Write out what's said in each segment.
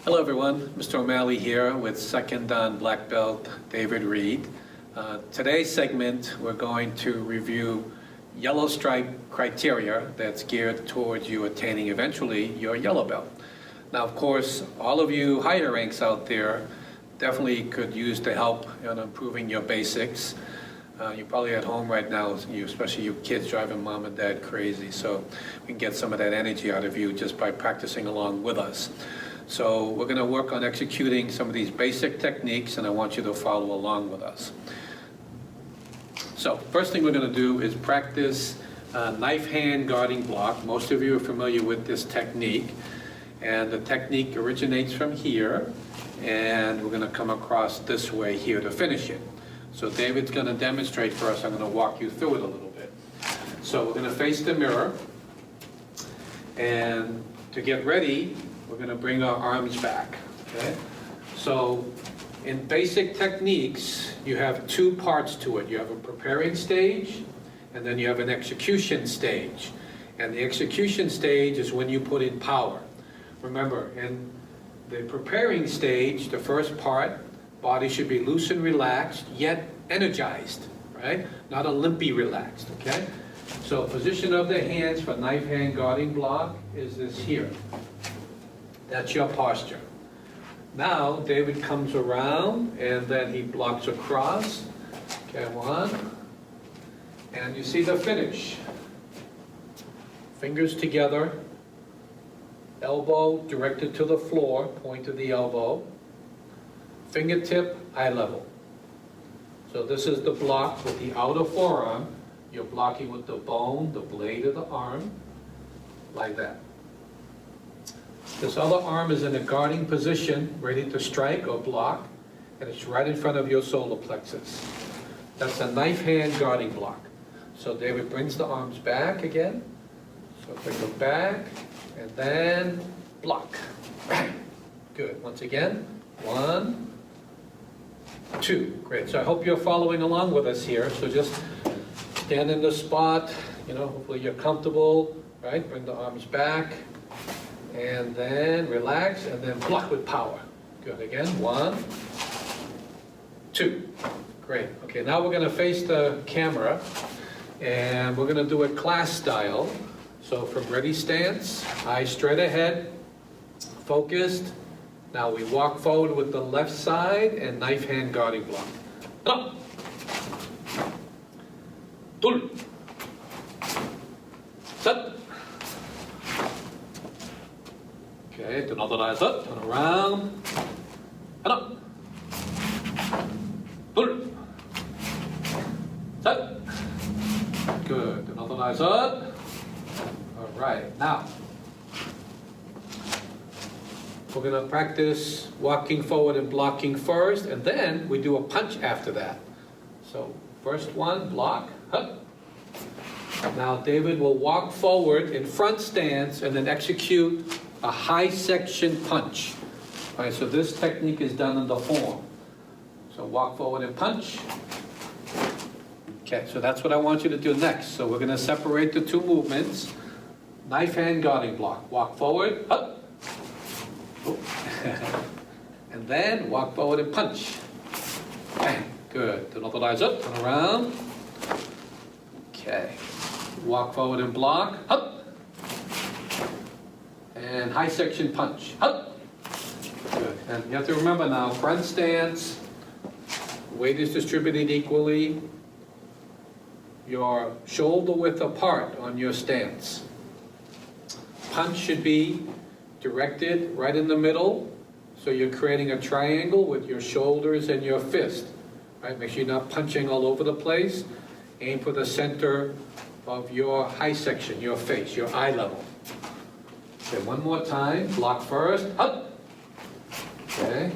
Hello everyone, Mr. OMalley here with second Dan black belt David Reed. Today's segment we're going to review yellow stripe criteria that's geared towards you attaining eventually your yellow belt. Now of course all of you higher ranks out there definitely could use the help in improving your basics. You're probably at home right now, especially you kids driving mom and dad crazy, so we can get some of that energy out of you just by practicing along with us. So we're going to work on executing some of these basic techniques, and I want you to follow along with us. So first thing we're going to do is practice knife hand guarding block. Most of you are familiar with this technique, and the technique originates from here, and we're going to come across this way here to finish it. So David's going to demonstrate for us. I'm going to walk you through it a little bit. So we're going to face the mirror, and to get ready, we're going to bring our arms back, okay? So in basic techniques, you have two parts to it. You have a preparing stage, and then you have an execution stage. And the execution stage is when you put in power. Remember, in the preparing stage, the first part, body should be loose and relaxed, yet energized, right? Not a limpy relaxed, okay? So position of the hands for knife hand guarding block is this here. That's your posture. Now, David comes around and then he blocks across. Okay, one. And you see the finish. Fingers together. Elbow directed to the floor, point of the elbow. Fingertip, eye level. So this is the block with the outer forearm. You're blocking with the bone, the blade of the arm, like that. This other arm is in a guarding position, ready to strike or block, and it's right in front of your solar plexus. That's a knife hand guarding block. So David brings the arms back again. So bring them back, and then block. Good. Once again, 1, 2. Great. So I hope you're following along with us here. So just stand in the spot, hopefully you're comfortable, right? Bring the arms back. And then relax, and then block with power. Good, again, 1, 2. Great, okay, now we're gonna face the camera, and we're gonna do it class style. So from ready stance, eyes straight ahead, focused. Now we walk forward with the left side, and knife hand guarding block. Up. 둘. 셋. Okay, do another eyes up, turn around, and up. 둘, 셋. Good, do another eyes up. All right, now, we're gonna practice walking forward and blocking first, and then we do a punch after that. So, first one, block, up. Now David will walk forward in front stance and then execute a high section punch. All right, so this technique is done in the form. So walk forward and punch. Okay, so that's what I want you to do next. So we're going to separate the two movements. Knife hand guarding block. Walk forward, up. And then walk forward and punch. Bang. Good. Do another eyes up, turn around. Okay. Walk forward and block, up. And high section punch, up. Good, and you have to remember now, front stance, weight is distributed equally. Your shoulder width apart on your stance. Punch should be directed right in the middle, so you're creating a triangle with your shoulders and your fist. Right? Make sure you're not punching all over the place. Aim for the center of your high section, your face, your eye level. Okay, one more time. Block first, up. Okay.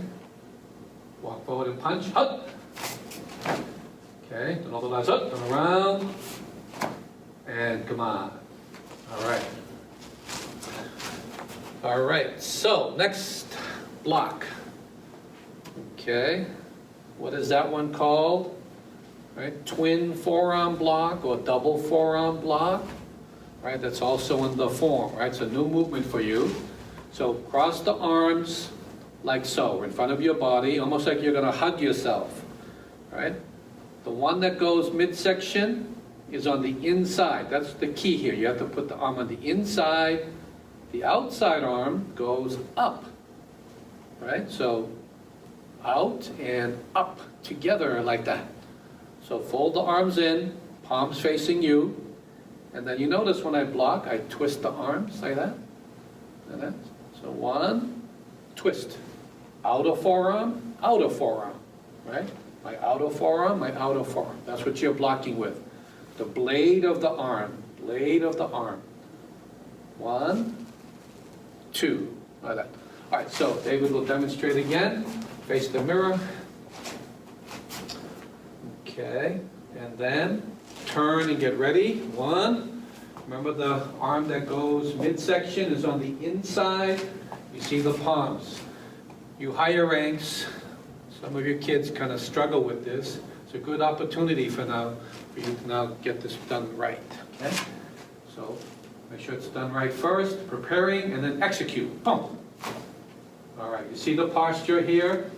Walk forward and punch, up. Okay, another eyes up, turn around. And come on. All right. All right, so next block. Okay, what is that one called? Right, twin forearm block or double forearm block. Right, that's also in the form, right? It's a new movement for you. So cross the arms, like so, in front of your body, almost like you're gonna hug yourself, right? The one that goes midsection is on the inside. That's the key here. You have to put the arm on the inside. The outside arm goes up, right? So out and up together like that. So fold the arms in, palms facing you, and then you notice when I block, I twist the arms like that, like that. So one, twist, outer forearm, right? My outer forearm, my outer forearm. That's what you're blocking with. The blade of the arm, blade of the arm. One, two, like that. All right, so David will demonstrate again. Face the mirror. Okay, and then turn and get ready. One. Remember the arm that goes midsection is on the inside. You see the palms. You higher ranks, some of your kids kind of struggle with this. It's a good opportunity for you to now get this done right. Okay? So make sure it's done right first, preparing, and then execute. Boom. All right, you see the posture here?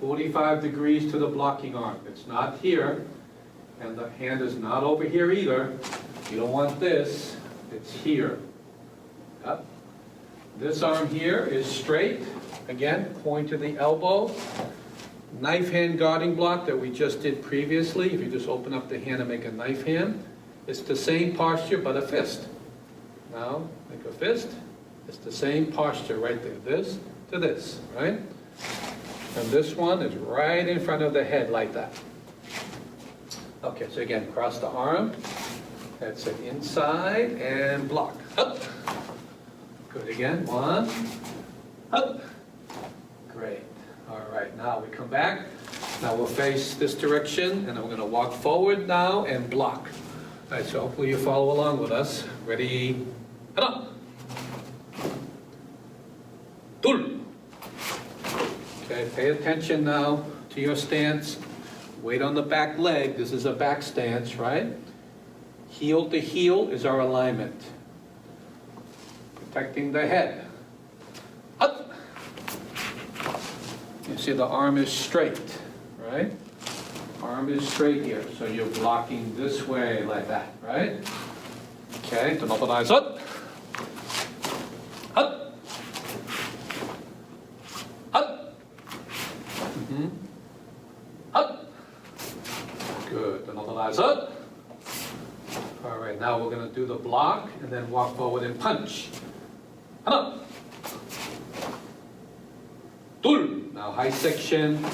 45 degrees to the blocking arm. It's not here, and the hand is not over here either. You don't want this. It's here. Up. This arm here is straight. Again, point to the elbow. Knife hand guarding block that we just did previously. If you just open up the hand and make a knife hand, it's the same posture but a fist. Now, make a fist. It's the same posture right there. This to this, right? And this one is right in front of the head like that. Okay, so again, cross the arm. That's it, inside and block. Up. Good again, one. Up. Great. All right, now we come back. Now we'll face this direction, and then we're going to walk forward now and block. All right, so hopefully you follow along with us. Ready? And up. Dul. Okay, pay attention now to your stance. Weight on the back leg. This is a back stance, right? Heel to heel is our alignment. Protecting the head. Up. You see the arm is straight, right? Arm is straight here, so you're blocking this way like that, right? Okay, to mobilize up. Up. Up. Up. Good, to mobilize up. All right, now we're going to do the block and then walk forward and punch. And up. Dul. Now high section,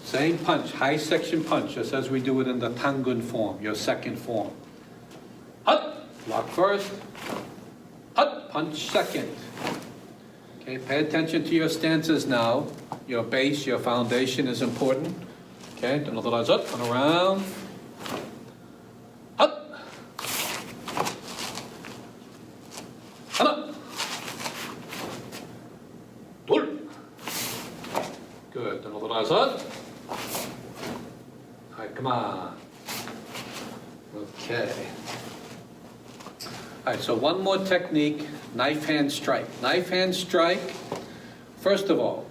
same punch, high section punch, just as we do it in the Tangun form, your second form. Hut. Block first. Hut. Punch second. Okay, pay attention to your stances now. Your base, your foundation is important. Okay, don't let us up and around. Up. And up. Dul. Good, don't let us up. All right, come on. Okay. All right, so one more technique, knife hand strike. Knife hand strike, first of all,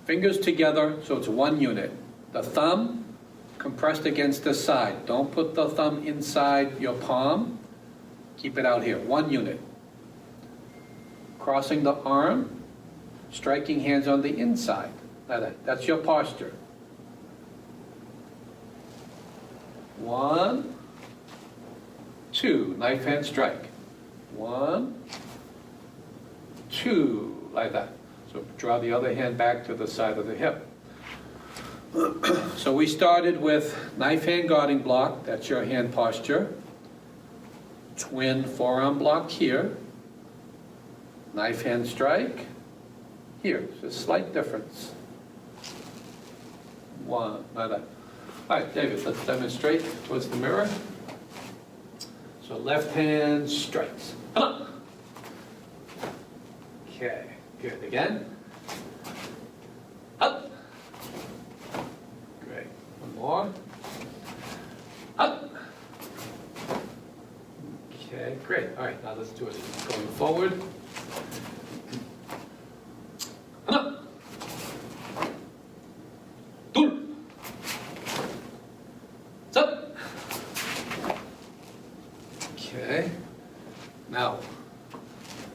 fingers together so it's one unit. The thumb compressed against the side. Don't put the thumb inside your palm. Keep it out here, one unit. Crossing the arm, striking hands on the inside. That's your posture. One, two, knife hand strike. One, two, like that. So draw the other hand back to the side of the hip. So we started with knife hand guarding block, that's your hand posture. Twin forearm block here. Knife hand strike here. It's a slight difference. One, like that. All right, David, let's demonstrate towards the mirror. So left hand strikes. Up. Okay, good. Again. Up. Great. One more. Up. Okay, great. All right, now let's do it going forward. Okay. Now,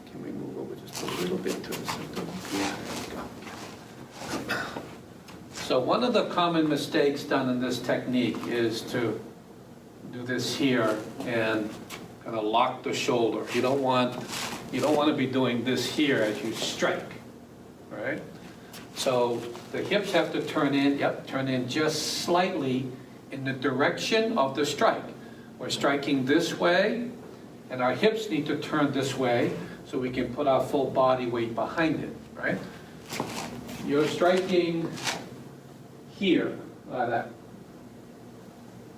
can we move over just a little bit to the center? Yeah, there we go. So one of the common mistakes done in this technique is to do this here and kind of lock the shoulder. You don't want to be doing this here as you strike, right? So the hips have to turn in just slightly in the direction of the strike. We're striking this way, and our hips need to turn this way so we can put our full body weight behind it, right? You're striking here, like that,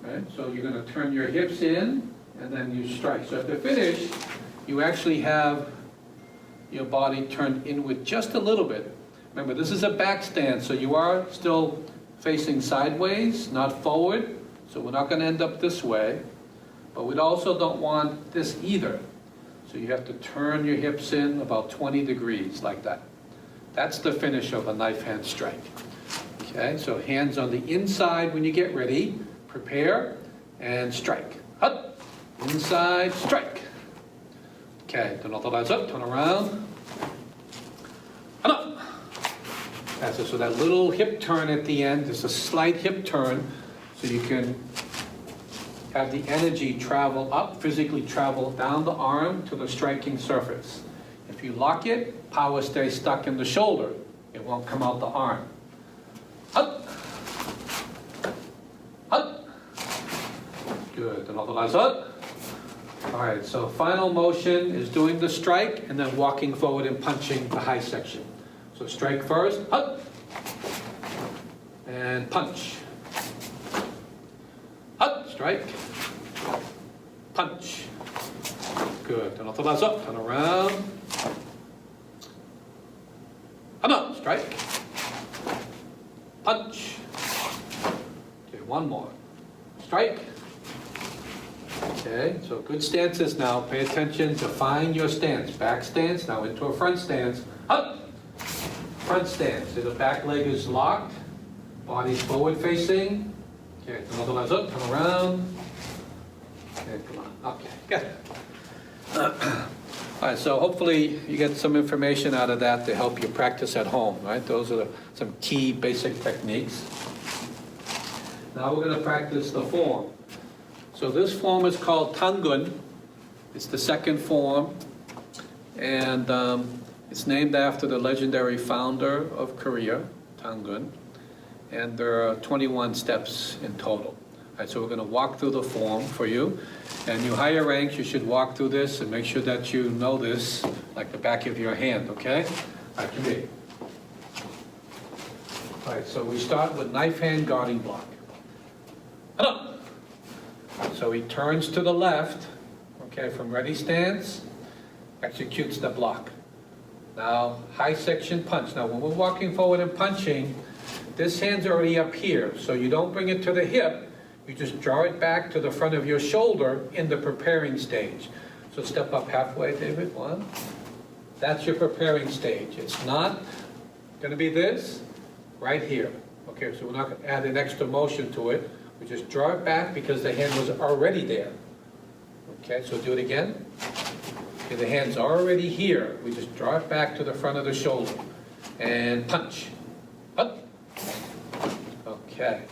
right? So you're going to turn your hips in, and then you strike. So at the finish, you actually have your body turned inward just a little bit. Remember, this is a back stance, so you are still facing sideways, not forward. So we're not going to end up this way. But we also don't want this either. So you have to turn your hips in about 20 degrees, like that. That's the finish of a knife hand strike. Okay, so hands on the inside when you get ready. Prepare and strike. Up, inside, strike. Okay, then unorthodox up, turn around. And up. That's it. So that little hip turn at the end, just a slight hip turn, so you can have the energy travel up, physically travel down the arm to the striking surface. If you lock it, power stays stuck in the shoulder. It won't come out the arm. Up. Up. Good. Then otherwise up. All right, so final motion is doing the strike and then walking forward and punching the high section. So strike first, up, and punch. Up, strike, punch. Good, then orthodox up, turn around. And up, strike, punch. Okay, one more. Strike. Okay, so good stances now. Pay attention to find your stance. Back stance, now into a front stance. Up! Front stance. So the back leg is locked. Body's forward facing. Okay, another legs up, turn around. Okay, come on. Okay, good. All right, so hopefully you get some information out of that to help you practice at home, right? Those are some key basic techniques. Now we're going to practice the form. So this form is called Tangun. It's the second form, and it's named after the legendary founder of Korea, Tangun. And there are 21 steps in total. All right, so we're going to walk through the form for you. And you higher ranks, you should walk through this and make sure that you know this like the back of your hand, okay? All right, come here. All right, so we start with knife hand guarding block. And up. So he turns to the left, okay, from ready stance, executes the block. Now, high section punch. Now, when we're walking forward and punching, this hand's already up here, so you don't bring it to the hip, you just draw it back to the front of your shoulder in the preparing stage. So step up halfway, David, one. That's your preparing stage. It's not gonna be this, right here. Okay, so we're not gonna add an extra motion to it. We just draw it back because the hand was already there. Okay, so do it again. Okay, the hand's already here. We just draw it back to the front of the shoulder. And punch. Up. Okay.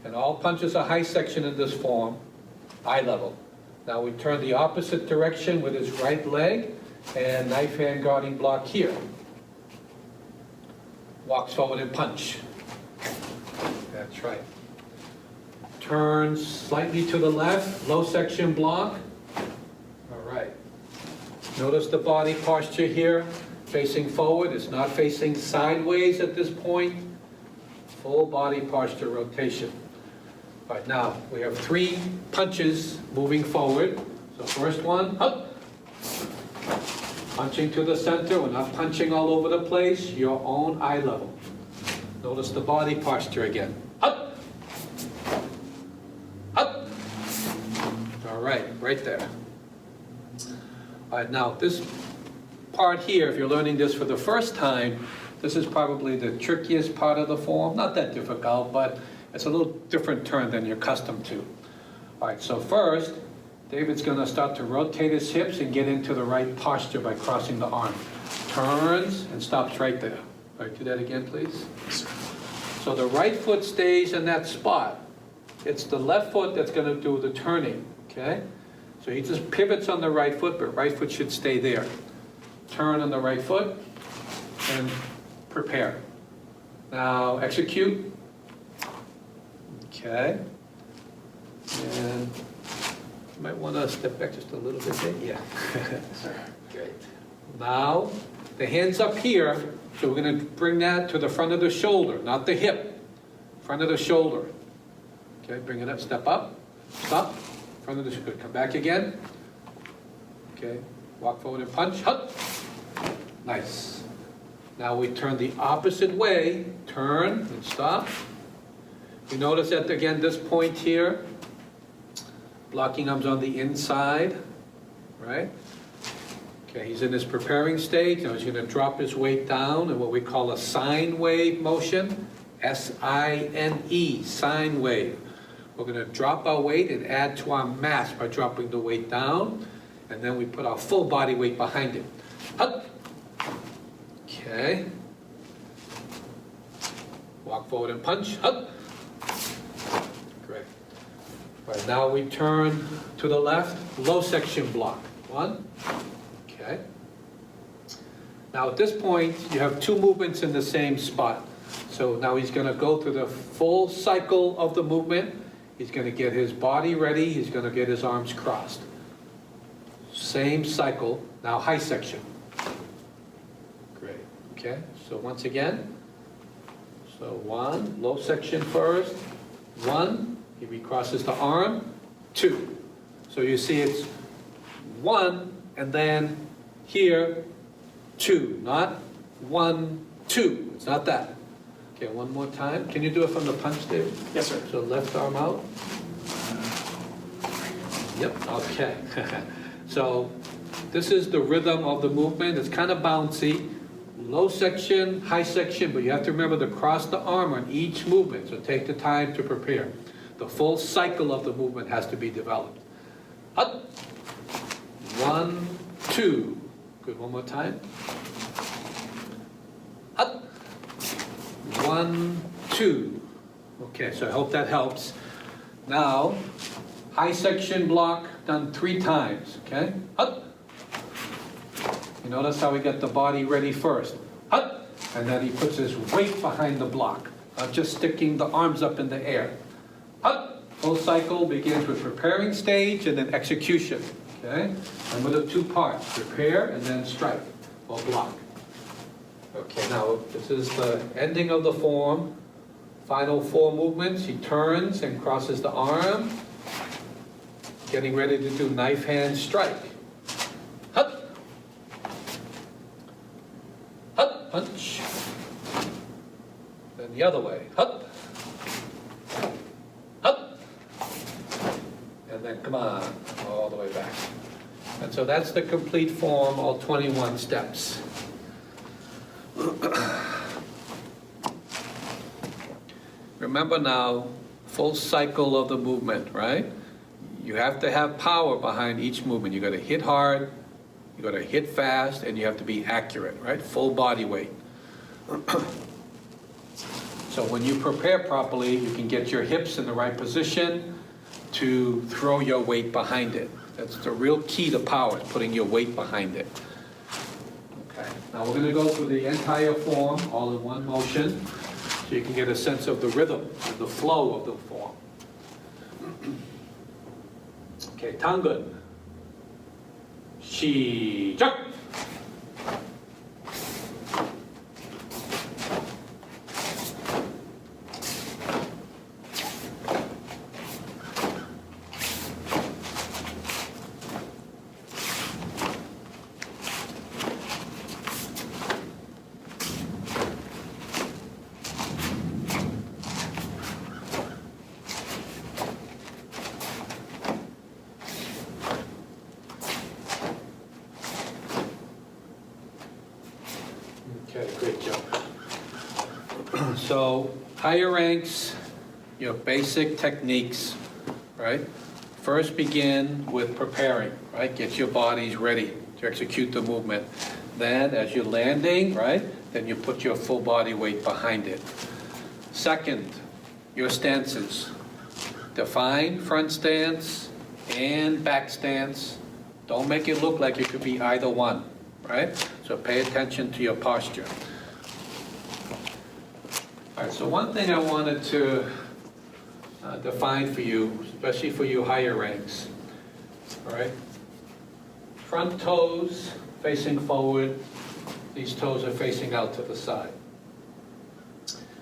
And all punches are high section in this form, eye level. Now we turn the opposite direction with his right leg and knife hand guarding block here. Walks forward and punch. That's right. Turns slightly to the left, low section block. All right. Notice the body posture here, facing forward. It's not facing sideways at this point. Full body posture rotation. All right, now we have 3 punches moving forward. So first one, up. Punching to the center. We're not punching all over the place. Your own eye level. Notice the body posture again. Up. Up. All right, right there. All right, now this part here, if you're learning this for the first time, this is probably the trickiest part of the form. Not that difficult, but it's a little different turn than you're accustomed to. All right, so first, David's gonna start to rotate his hips and get into the right posture by crossing the arm. Turns and stops right there. All right, do that again, please. So the right foot stays in that spot. It's the left foot that's gonna do the turning, okay? So he just pivots on the right foot, but right foot should stay there. Turn on the right foot and prepare. Now execute. Okay. And you might want to step back just a little bit there. Yeah. Great. Now the hands up here, so we're going to bring that to the front of the shoulder, not the hip. Front of the shoulder. Okay, bring it up, step up, stop, front of the shoulder. Come back again. Okay, walk forward and punch. Hut. Nice. Now we turn the opposite way, turn and stop. You notice that again, this point here, blocking arms on the inside, right? Okay, he's in his preparing stage. Now he's going to drop his weight down in what we call a sine wave motion, S-I-N-E, sine wave. We're going to drop our weight and add to our mass by dropping the weight down, and then we put our full body weight behind it. Hut. Okay. Walk forward and punch. Hut. Great. Right, now we turn to the left, low section block. One. Okay. Now at this point, you have two movements in the same spot. So now he's going to go through the full cycle of the movement. He's going to get his body ready. He's going to get his arms crossed. Same cycle. Now high section. Great. Okay. So once again. So one, low section first. One, he recrosses the arm. Two. So you see it's one, and then here, two. Not one, two. It's not that. Okay, one more time. Can you do it from the punch, David? Yes, sir. So left arm out. Yep, okay. So this is the rhythm of the movement. It's kind of bouncy. Low section, high section, but you have to remember to cross the arm on each movement. So take the time to prepare. The full cycle of the movement has to be developed. Up. One, two. Good, one more time. Up. One, two. Okay, so I hope that helps. Now, high section block done 3 times, okay? Up. You notice how we get the body ready first. Up. And then he puts his weight behind the block, not just sticking the arms up in the air. Up. Full cycle begins with preparing stage and then execution, okay? And with the 2 parts, prepare and then strike or block. Okay, now this is the ending of the form. Final 4 movements. He turns and crosses the arm. Getting ready to do knife hand strike. Hut. Hut. Punch. Then the other way. Hut. Hut. And then come on, all the way back. And so that's the complete form, all 21 steps. Remember now, full cycle of the movement, right? You have to have power behind each movement. You got to hit hard, you got to hit fast, and you have to be accurate, right? Full body weight. So when you prepare properly, you can get your hips in the right position to throw your weight behind it. That's the real key to power, is putting your weight behind it. Okay, now we're going to go through the entire form, all in one motion, so you can get a sense of the rhythm and the flow of the form. Okay, Tangun. 시작! Okay, great job. So higher ranks, basic techniques, right? First begin with preparing, right? Get your bodies ready to execute the movement. Then as you're landing, right, then you put your full body weight behind it. Second, your stances. Define front stance and back stance. Don't make it look like it could be either one, right? So pay attention to your posture. All right, so one thing I wanted to define for you, especially for you higher ranks, all right? Front toes facing forward, these toes are facing out to the side.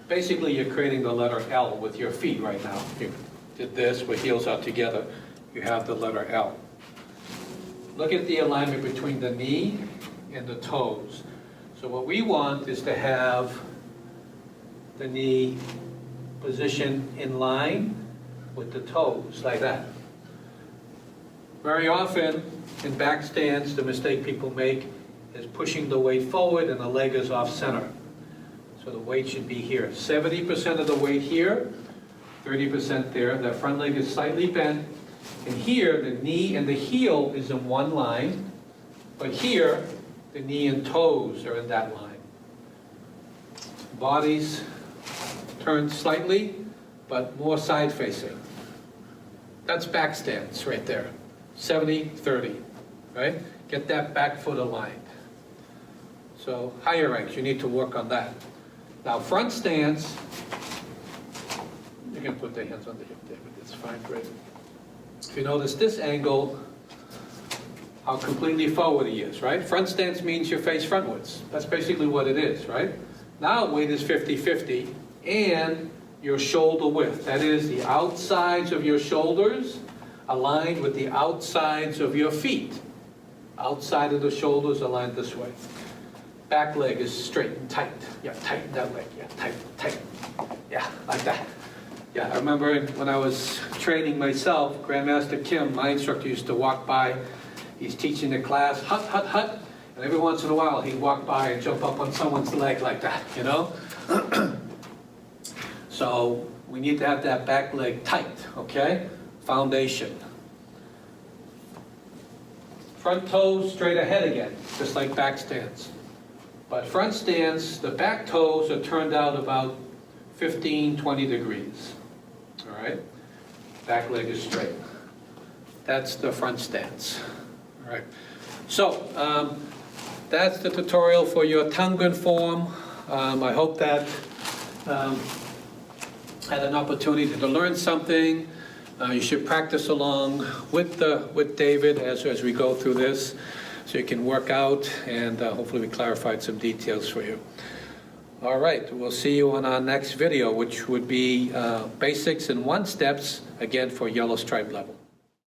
Basically, you're creating the letter L with your feet right now. You did this, where heels are together, you have the letter L. Look at the alignment between the knee and the toes. So what we want is to have the knee position in line with the toes, like that. Very often, in back stance, the mistake people make is pushing the weight forward and the leg is off center. So the weight should be here. 70% of the weight here, 30% there. That front leg is slightly bent. And here, the knee and the heel is in one line. But here, the knee and toes are in that line. Bodies turned slightly, but more side facing. That's back stance right there. 70-30, right? Get that back foot aligned. So higher ranks, you need to work on that. Now front stance, you can put the hands on the hip, David, it's fine, great. If you notice this angle, how completely forward he is, right? Front stance means your face frontwards. That's basically what it is, right? Now weight is 50-50, and your shoulder width. That is the outsides of your shoulders aligned with the outsides of your feet. Outside of the shoulders aligned this way. Back leg is straight and tight. Yeah, tighten that leg. Yeah, tight. Yeah, like that. Yeah, I remember when I was training myself, Grandmaster Kim, my instructor, used to walk by. He's teaching the class, hut, hut, hut. And every once in a while, he'd walk by and jump up on someone's leg like that, you know? So we need to have that back leg tight, okay? Foundation. Front toes straight ahead again, just like back stance. But front stance, the back toes are turned out about 15-20 degrees, all right? Back leg is straight. That's the front stance, all right? So that's the tutorial for your Tangun form. I hope that had an opportunity to learn something. You should practice along with David as we go through this, so you can work out, and hopefully we clarified some details for you. All right, we'll see you on our next video, which would be basics and one steps, again, for yellow stripe level.